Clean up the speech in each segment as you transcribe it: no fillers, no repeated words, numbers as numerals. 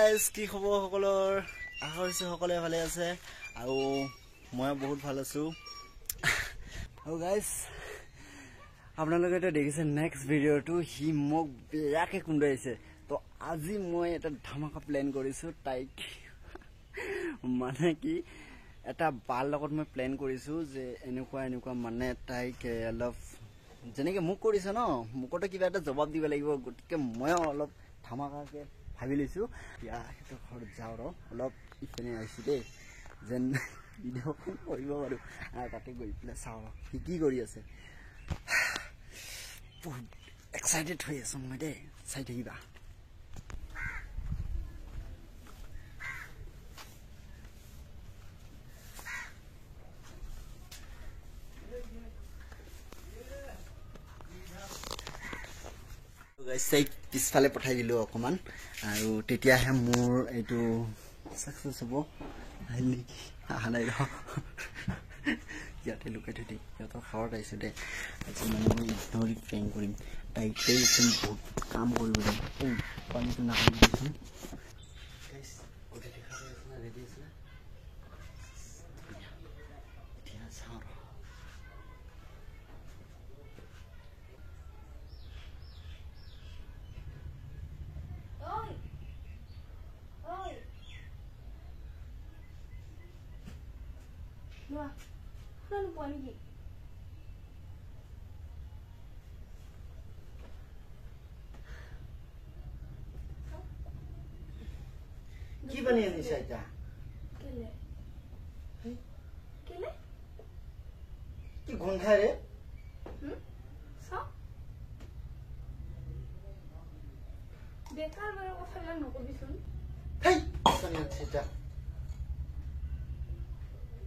Guys কি খবৰ সকলৰ আশা কৰিছো সকলে ভালে আছে আৰু মই বহুত ভাল আছো আৰু গাইজ আপোনালোকে এটা দেখিছে নেক্সট ভিডিঅ'টো হি মোক বেয়াকে কুন্দাইছে তো আজি মই এটা ধামাকা প্ল্যান কৰিছো তাইক মানে কি এটা বাল লগত মই প্ল্যান কৰিছো যে এনেকুৱা মানে তাইক অলপ যেনেকে মোক কৰিছে ন মুকতে কিবা এটা জবাব দিব লাগিব গতিকে মই অলপ ধামাকাকে ভাবি লৈছো ইয়া হেতু ঘৰ যাও ৰ অলপ ইফানে আইছি দে যেন ভিডিঅ' কৰিব পাৰো তাতে গৈ পেলাই চাও কি কৰি আছে বহুত এক্সাইটেড হৈ আছো মই দে চাই থাকিবা পিছফালে পঠাই দিলো অকমান আৰু তেতিয়াহে মোৰ এইটো সাকসেস হ'ব আহিলে কি আহা নাই ৰ ইয়াতে লুকাই থৈ দিম ইয়াতে খাৱাৰ আহিছে দে আজি মানে মই ইগনৰি প্ৰেং কৰিম তাইতে বহুত কাম কৰিব দিম পানীটো নাখাই দিছোঁ গাইছ গোটেই দেখা আছে না ৰেডি আছে না এতিয়া চাওঁ Loa, não pode ir. Que banheiro isso aí tá? Que le? Que gunda é? Só? Bekar baro কথা বিলাক নকবিচোন হেই সনিয়া সেটা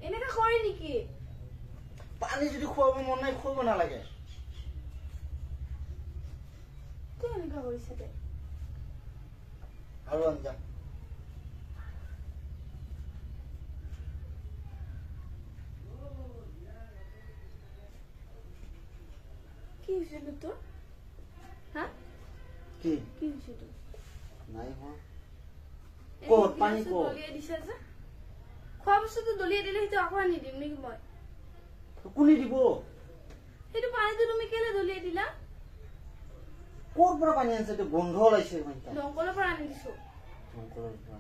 এনেকা কৰে নেকি পানী যদি খুৱাব মন নাই খুৱাব নালাগে কি এনেকা কৰিছে তে আৰু আঞ্জা কি হৈছিল তোৰ হা কি হৈছিল তোৰ নাই হোৱা ক'ত পানী ক'ত দলিয়াই দিছে যে খোৱা বস্তুটো দলিয়াই দিলে সেইটো আকৌ আনি দিম নেকি মই কোনে দিব সেইটো পানীটো তুমি কেলে দলিয়াই দিলা ক'ৰ পৰা পানী আনিছে তো গন্ধ ওলাইছে দমকলৰ পৰা আনি দিছো দমকলৰ পৰা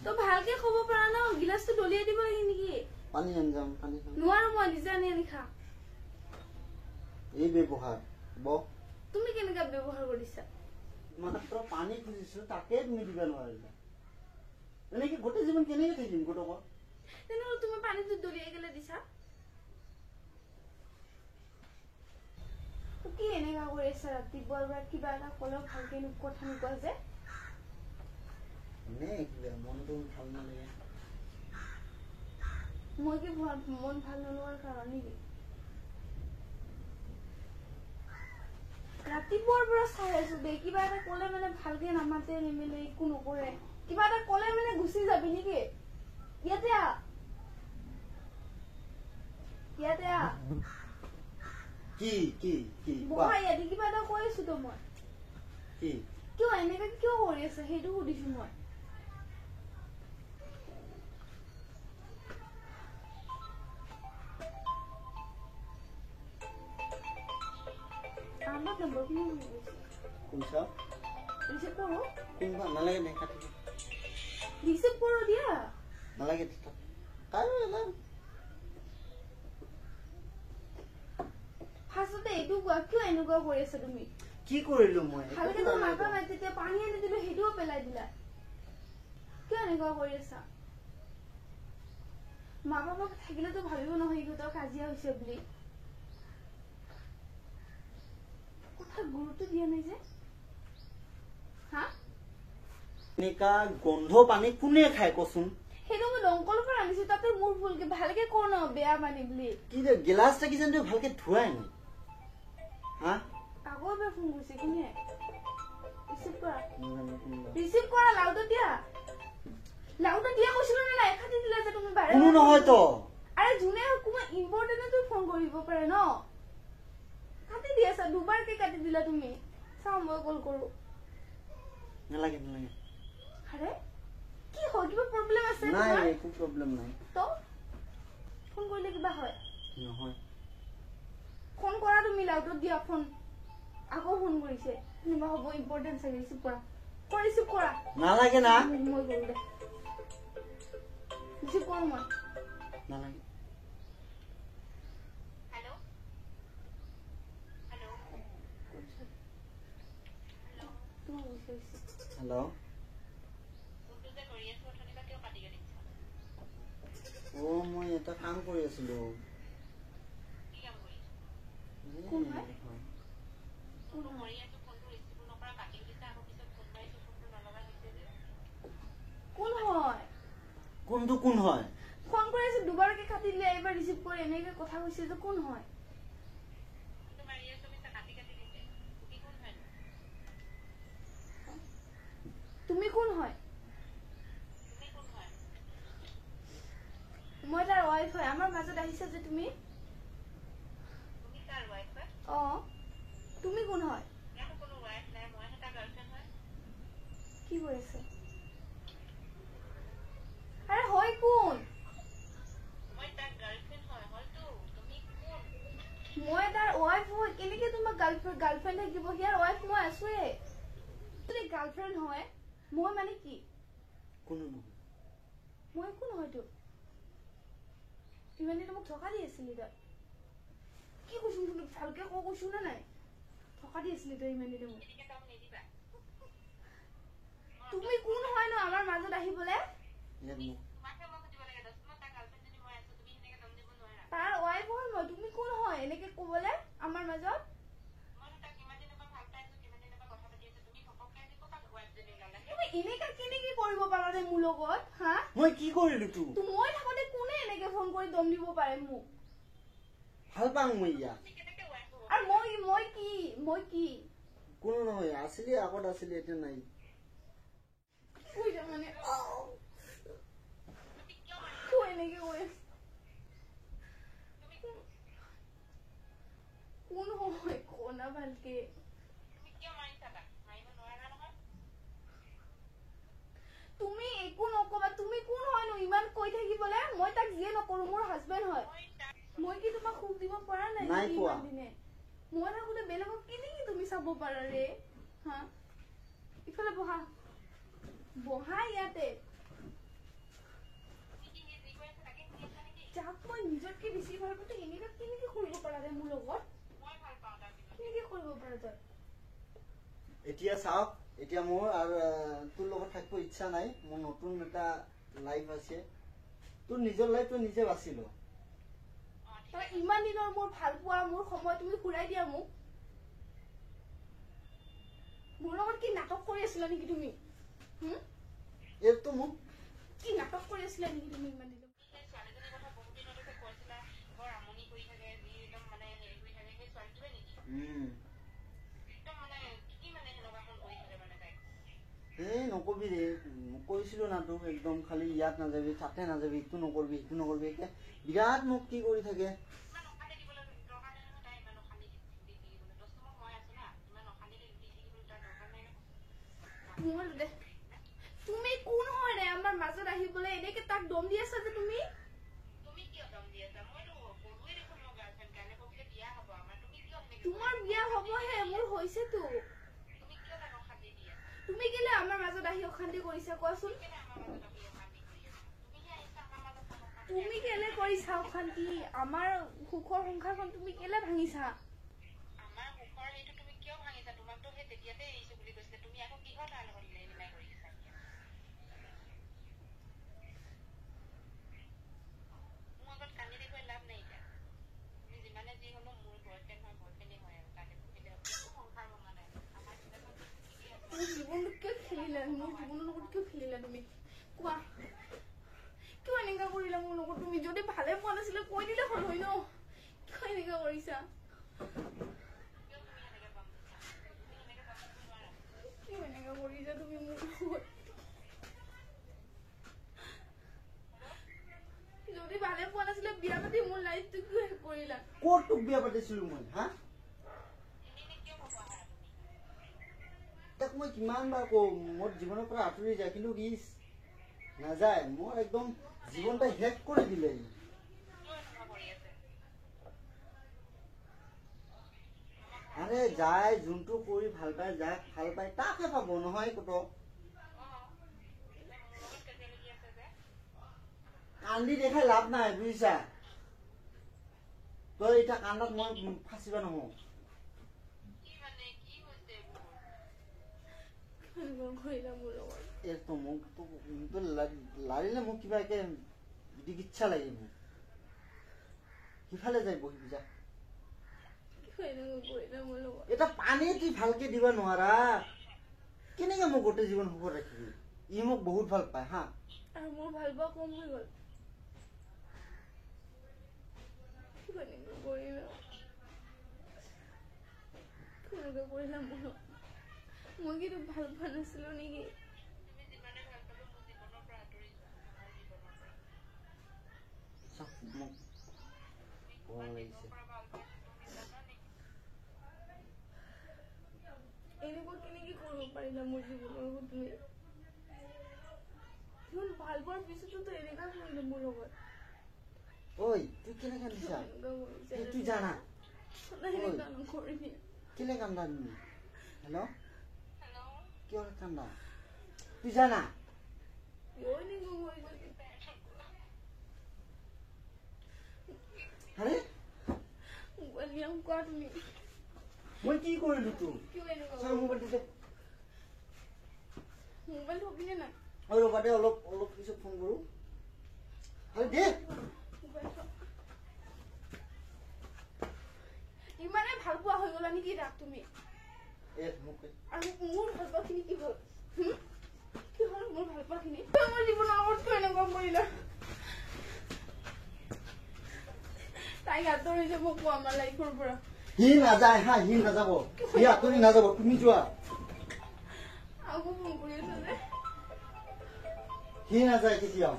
তো ভালকে খাব পৰা ন গিলাসটো দলিয়াই দিব লাগে নেকি পানী আনজাম পানী নোৱাৰো মই নিজে আনি খা এই ব্যৱহাৰ তুমি কেনেকা ব্যৱহাৰ কৰিছা মাত্ৰ পানী খুজিছো তাকে তুমি দিব নোৱাৰিলা এনেকে গোটেই জীৱন কেনেকে থাকিম গোটক তেনেহ'লে তুমি পানীটো দলিয়াই গেলে দিছা কি এনেকা কৰি আছা ৰাতিপুৱাৰ পৰা কিবা এটা ক'লেও ভালকে কথা নোকোৱা যে মনটো ভাল নালাগে মই কি মন ভাল নোলোৱাৰ কাৰণ নেকি ৰাতিপুৱাৰ পৰা চাই আছো দে কিবা এটা ক'লে মানে ভালকে নামাতে নিমিলে একো নকৰে কিবা এটা ক'লে মানে গুচি যাবি নেকি ইয়াতে আ কি বহা ইয়াতে কিবা এটা কৈ আছো তো মই কি কিয় এনেকা কিয় কৰি আছে সেইটো সুধিছো মই আমার নম্বর কি কোনছা রিসিভ করো কোনবা নালাগে নাই কাটি রিসিভ করো দিয়া নালাগে দিতা কাই না ফাসতে এটু কিয় এনেকুৱা কৰি আছা তুমি কি কৰিলো মই ভালকে তো মাথা নাই তেতিয়া পানী আনি দিলো হেডিও পেলাই দিলা কিয় এনেকুৱা কৰি আছা মা বাবা থাকিলে তো ভাবিব নহয় ইহঁতৰ কাজিয়া হৈছে বুলি কথা গুৰুত্ব দিয়া নাই যে হা নিকা গন্ধ পানী কোনে খায় কচোন হেটো মই দমকলৰ পৰা আনিছো তাতে মোৰ ভুলকে ভালকে কোন বেয়া পানী বুলি কি যে গিলাসটা কি জানো ভালকে ধুৱাই নাই হা আগৰ পৰা ফোন কৰিছে কোনে ৰিসিভ কৰা লাউড দিয়া কৈছিলো না এখাতি দিলা যে তুমি বাৰে কোনো নহয় তো আৰে জুনে কোন ইম্পৰ্টেন্ট তো ফোন কৰিব পাৰে ন কাটি দিয়া দুবাৰ কে কাটি দিলা তুমি চাও মই কল কৰো নালাগে নালাগে আৰে কি হয় কিবা প্ৰব্লেম আছে নাই তোমাৰ একো প্ৰব্লেম নাই তো ফোন কৰিলে কিবা হয় নহয় ফোন কৰা তুমি লাউডত দিয়া ফোন আকৌ ফোন কৰিছে নিবা হ'ব ইম্পৰ্টেন্ট চাগে ৰিচিভ কৰা ৰিচিভ কৰা নালাগে না মই কৰো দে ৰিচিভ কৰা মই নালাগে হেল্ল' অ মই এটা কাম কৰি আছিলো কোন হয়? কোন হয় কোনটো কোন হয় ফোন কৰি আছে দুবাৰকে কাটি দিলে এবাৰ ৰিচিভ কৰি এনেকে কথা কৈছে যে কোন হয় তুমি কোন হয় মই তাৰ ৱাইফ হয় আমাৰ মাজত আহিছা যে তুমি অ তুমি কোন হয় কি কৈ আছে আরে হয় কোন মই তাৰ ৱাইফ হয় কেনেকে তোমাৰ গাৰ্লফ্ৰেন্ড থাকিব ইয়াৰ ৱাইফ মই আছোৱে তুমি গাৰ্লফ্ৰেন্ড হয় মই মানে কি কোনো নহয় মই কোন হয় তো ইমানে মোক ধকা দি আছিলি তই কি কৈছো ভালকে কৈছো না নাই ধকা দি আছিলি তই ইমানে মোক তুমি কোন হয় ন আমাৰ মাজত আহিবলে তাৰ ৱাইফ হয় মই তুমি কোন হয় এনেকে কবলে আমাৰ মাজত তুমি এনেকা কেনেকে কৰিব পাৰা নে মোৰ লগত হা মই কি কৰিলো তো মই থাকোতে কোনে এনেকে ফোন কৰি দম দিব পাৰে মোক ভাল পাওঁ মই ইয়াক আৰু মই কি কোনো নহয় আছিলি আগত আছিলি এতিয়া নাই কৈছা মানে কিয় এনেকে কৈ কোন হয় কোনা ভালকে তুমি একো নকবা তুমি কোন হয় নো ইমান কৈ থাকিবলে মই তাক যিয়ে নকৰো মোৰ হাজবেণ্ড হয় মই কি তোমাক সুখ দিব পৰা নাই নাই কোৱা দিনে মই থাকোতে বেলেগক কেনেকে তুমি চাব পাৰা ৰে হা ইফালে বহা বহা ইয়াতে যাক মই নিজতকে বেছি ভাল পাওঁ তই এনেকা কেনেকে কৰিব পাৰা ৰে মোৰ লগত কেনেকে কৰিব পাৰা তই এতিয়া চাওক এতিয়া মোৰ আৰু তোৰ লগত থাকিব ইচ্ছা নাই মোৰ নতুন এটা লাইফ আছে তোৰ নিজৰ লাইফ তই নিজে বাছি ল তই ইমান দিনৰ মোৰ ভাল পোৱা মোৰ সময় তুমি ঘূৰাই দিয়া মোক মোৰ লগত কি নাটক কৰি আছিলা নেকি তুমি এইটো মোক কি নাটক কৰি আছিলা নেকি তুমি ইমান দিনৰ নকবি ৰে কৈছিলো না তোক একদম খালি ইয়াত নাযাবি তাতে নাযাবি ইটো নকৰবি সিটো নকৰবি এতিয়া বিৰাট মোক কি কৰি থাকে তুমি কোন হয় ৰে আমাৰ মাজত আহিবলৈ এনেকে তাক দম দি আছা যে তুমি তোমাৰ বিয়া হবহে মোৰ হৈছেতো তুমি কেলে আমাৰ মাজত আহি অশান্তি কৰিছা কোৱাচোন তুমি কেলে কৰিছা অশান্তি আমাৰ সুখৰ সংসাৰখন তুমি কেলে ভাঙিছা জীৱনটো কিয় খেলিলা মোৰ জীৱনৰ লগত কিয় খেলিলা তুমি কোৱা কিয় এনেকা কৰিলা মোৰ লগত তুমি যদি ভালে পোৱা নাছিলে কৈ দিলে হ'ল হয় ন কিয় এনেকা কৰিছা কিয় এনেকা কৰিছা তুমি মোৰ লগত যদি ভালে পোৱা নাছিলে বিয়া পাতি মোৰ লাইফটো কিয় কৰিলা ক'ত তোক বিয়া পাতিছিলো মই হা তাক মই মই কিমানবাৰ কওঁ মোৰ জীৱনৰ পৰা আঁতৰি যায় কিন্তু ই নাযায় মোৰ একদম জীৱনটা শেষ কৰি দিলে আৰে যায় যোনটো কৰি ভাল পায় যাক ভাল পায় তাকে পাব নহয় কত কান্দি দেখাই লাভ নাই বুজিছা তই এটা কান্দাত মই ফাঁচিবা নহওঁ লাৰিলে মোক কিবা একে ইচ্ছা লাগিব সিফালে যাই বহিবি যা এটা পানী তুই ভালকে দিবা নোৱাৰা কেনেকে মোক গোটেই জীৱন সুখত ৰাখিবি ই মোক বহুত ভাল পায় হা আৰু মোৰ ভাল পোৱা কম হৈ গ'ল মই কিন্তু ভাল পোৱা নাছিলো নেকি এনেকুৱা কেনেকে কৰিব পাৰিলা মোৰ জীৱনৰ তুমি ইমান ভাল পোৱাৰ পিছতো তো এনেকা কৰিলে মোৰ লগত ওই তুই কেনে কান্দিছা তুই জানা কেনে কান্দা তুমি হেল্ল' কিয় কান্দা তুই জানা আরে মই কি কৰিলো তোৰ মোবাইল থবিনে নাই আৰু ৰবাদে অলপ পিছত ফোন কৰো আৰে দে ইমানে ভাল পোৱা হৈ গলা নেকি ৰাখ তুমি আৰু মোৰ ভাল পোৱা খিনি কি হ'ল কি হ'ল মোৰ ভাল পোৱা খিনি মোৰ জীৱনৰ লগত এনেকুৱা কৰিলা তাই আঁতৰি যাব কোৱা আমাৰ লাইফৰ পৰা হি নাযায় হা হি নাযাব হি আঁতৰি নাযাব তুমি যোৱা আকৌ ফোন কৰি আছে যে হি নাযায় কেতিয়াও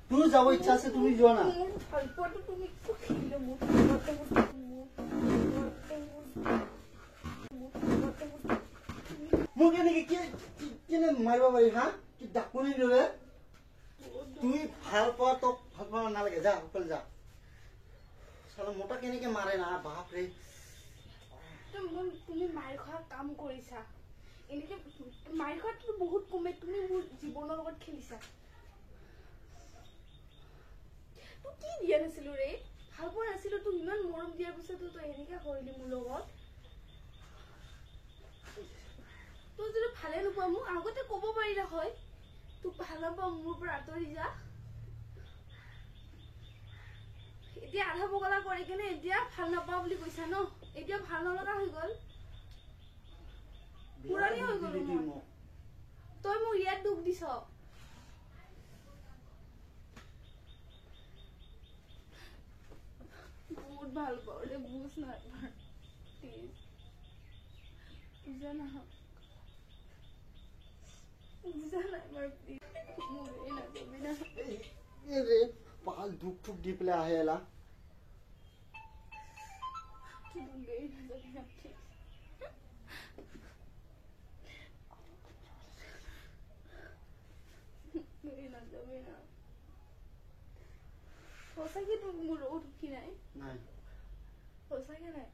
তুমি যাব ইচ্ছা আছে তুমি যোৱা না ভাল পোৱাটো তুমি খেলিলে মোক মোক এনেকে কেনে মাৰিব পাৰি হা কি ডাকুনি দৰে তুমি ভাল পোৱা তোক ভাল পোৱা নালাগে যা অকল যা চালা মোটা কেনেকে মাৰে না বাপৰে তুমি মাৰ খোৱা কাম কৰিছা এনেকে মাৰ খোৱাটো বহুত কমে তুমি মোৰ জীৱনৰ লগত খেলিছা তোক কি দিয়া নাছিলো ৰে ভাল পোৱা নাছিলো তোক ইমান মৰম দিয়াৰ পিছতো তই এনেকে কৰিলি মোৰ লগত তই যদি ভালে নোপোৱা মোক আগতে ক'ব পাৰিলা হয় তোক ভাল নাপাওঁ মোৰ পৰা আঁতৰি যা এতিয়া আধা পগলা কৰি কেনে এতিয়া ভাল নাপাওঁ বুলি কৈছা ন এতিয়া ভাল নলগা হৈ গ'ল পুৰণি হৈ গ'লো মই তই মোক ইয়াত দুখ দিছ বহুত ভাল পাওঁ ৰে বুজ নাই বুজা না পাল দুখ ঠুক দি পেলাই আহে এলা সঁচাকে তোৰ মোৰ লগত সুখী নাই নাই সঁচাকে নাই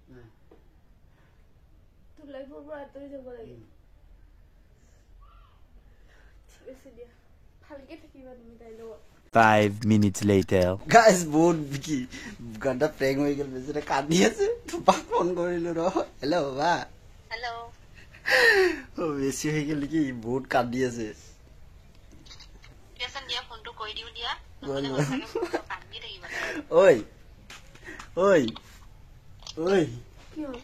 তোৰ লাইফৰ পৰা আঁতৰি যাব লাগে ঠিক আছে দিয়া ভালকে থাকিবা তুমি তাইৰ লগত 5 minutes later. Guys, বহুত কি গন্ডা প্ৰেং হৈ গেল বেজৰে কান্দি আছে তোপা ফোন কৰিলো ৰ হেল্ল' বাবা হেল্ল' ও বেছি হৈ গেল কি বহুত কান্দি আছে কেসন দিয়া ফোনটো কৈ দিও দিয়া নহলে হসাকে কান্দি থাকিবা ওই ওই ওই কি হ'ল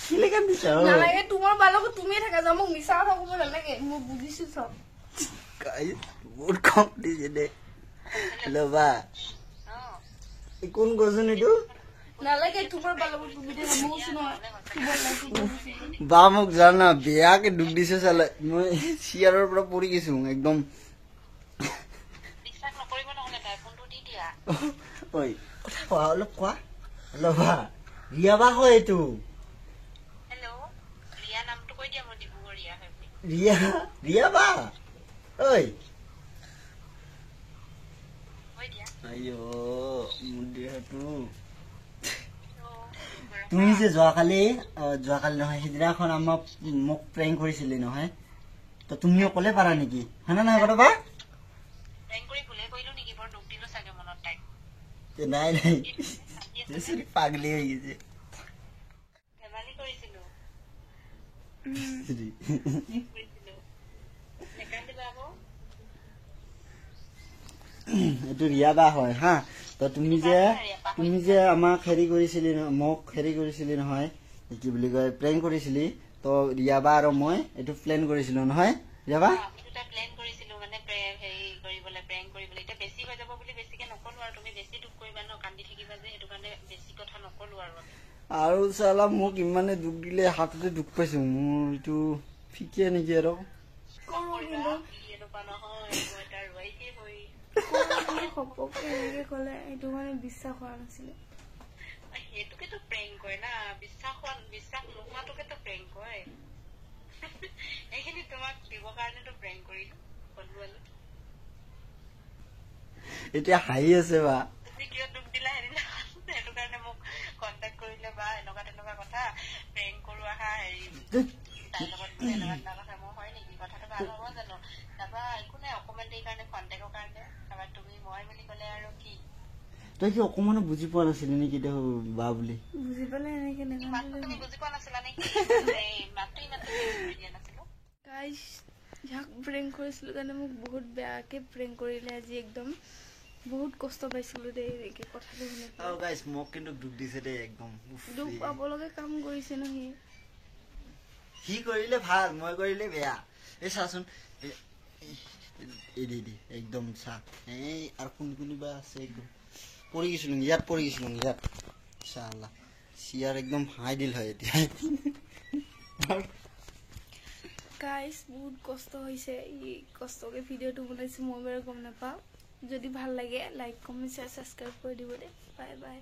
কিলে কান্দিছা নালাগে তোমাৰ বালক তুমি থাকা যা মোক মিছা কথা ক'ব নালাগে মই বুজিছো সব গাইস বহুত কম দিছে দে হেল্ল' বা কোন গজন এটো নালাগে তোমাৰ বালক তুমি দে মোক শুনো তোমাৰ লাইফত বা মোক জানা বেয়াকে দুখ দিছে চালে মই চিয়াৰৰ পৰা পৰি গৈছো একদম বিশ্বাস নকৰিব নহলে তাই ফোনটো দি দিয়া ঐ অলপ কোৱা হেল্ল' বা ৰিয়া বা হয় এইটো হেল্ল' ৰিয়া নামটো কৈ দিয়া মই ডিব্ৰুগড় ৰিয়া হয় বুলি ৰিয়া বা ঐ কৈ দিয়া আইঅ মোৰ দেহটো তুমি যে যোৱাকালি নহয় সিদিনাখন মোক প্ৰেংক কৰিছিলি নহয় তো তুমি অকলে পাৰা নেকি হয় না নহয় কথা বা প্ৰেংক কৰি ভুলে কৰিলো নেকি বৰ দুখ দিলো চাগে মনত তাইক নাই পাগলি হৈ গৈছে ধেমালি কৰিছিলো নেকান্দিবা আকৌ এইটো ৰিয়া বা হয় হা তো তুমি যে আমাক মোক হেৰি কৰিছিলি নহয় কি বুলি কয় প্লেন কৰিছিলি তো ৰিয়া বা আৰু মই এইটো প্লেন কৰিছিলো নহয় ৰিয়া বা আমি দুটা প্লেন কৰিছিলো মানে হেৰি কৰিবলৈ প্ৰেংক কৰিবলৈ এতিয়া বেছি হৈ যাব বুলি বেছিকে নকলো আৰু তুমি বেছি দুখ কৰিবা ন কান্দি থাকিবা যে সেইটো কাৰণে বেছি কথা নকলো আৰু চালা মোক ইমানে দুখ দিলে হাততে দুখ পাইছো মোৰ এইটো ফিকে নেকি আৰু এনেকুৱা নহয় মই তাৰ ৰৈকে হৈ ঘপককে এনেকে ক'লে এইটো মানে বিশ্বাস হোৱা নাছিলে সেইটোকেতো প্ৰেংক কয় না বিশ্বাস নোহোৱাটোকেতো প্ৰেংক কয় এইখিনি তোমাক দিব কাৰণেতো প্ৰেংক কৰিলো বন্ধুৱালো এতিয়া হাঁহি আছে বা তুমি কিয় দুখ দিলা সেইদিনা সেইটো কাৰণে মোক কণ্টেক্ট কৰিলে বা এনেকুৱা তেনেকুৱা কথা প্ৰেংক কৰো আহা হেৰি তাইৰ লগত বোলে এনেকুৱা কথা মই হয় নেকি কথাটো ভাল হ'ব জানো তাৰপৰা একো নাই অকমান দেৰি কাৰণে কণ্টেক্টৰ কাৰণে তাৰপৰা তুমি মই বুলি ক'লে আৰু কি তই কি অকমানো বুজি পোৱা নাছিলি নেকি দেহ বা বুলি বুজি পালে এনেকে মাতটো তুমি বুজি পোৱা নাছিলা নেকি মাতটো ইমান বুজি দিয়া নাছিলো গাইজ যাক প্ৰেংক কৰিছিলো কাৰণে মোক বহুত বেয়াকে প্ৰেংক কৰিলে আজি একদম বহুত কষ্ট পাইছিলো দেই এনেকে কথাটো শুনি আৰু গাইজ মোক কিন্তু দুখ দিছে দেই একদম দুখ পাব লগা কাম কৰিছে ন সি কৰিলে ভাল মই কৰিলে বেয়া এই চাচোন একদম চা এই আৰু কোনবা আছে একদম পৰি গৈছিলো ইয়াত চালা চিয়াৰ একদম হাই দিল হয় এতিয়া গাইজ বহুত কষ্ট হৈছে এই কষ্টকে ভিডিঅ'টো বনাইছো মই বাৰু গম নাপাওঁ যদি ভাল লাগে লাইক কমেণ্ট শ্বেয়াৰ ছাবস্ক্ৰাইব কৰি দিব দেই বাই বাই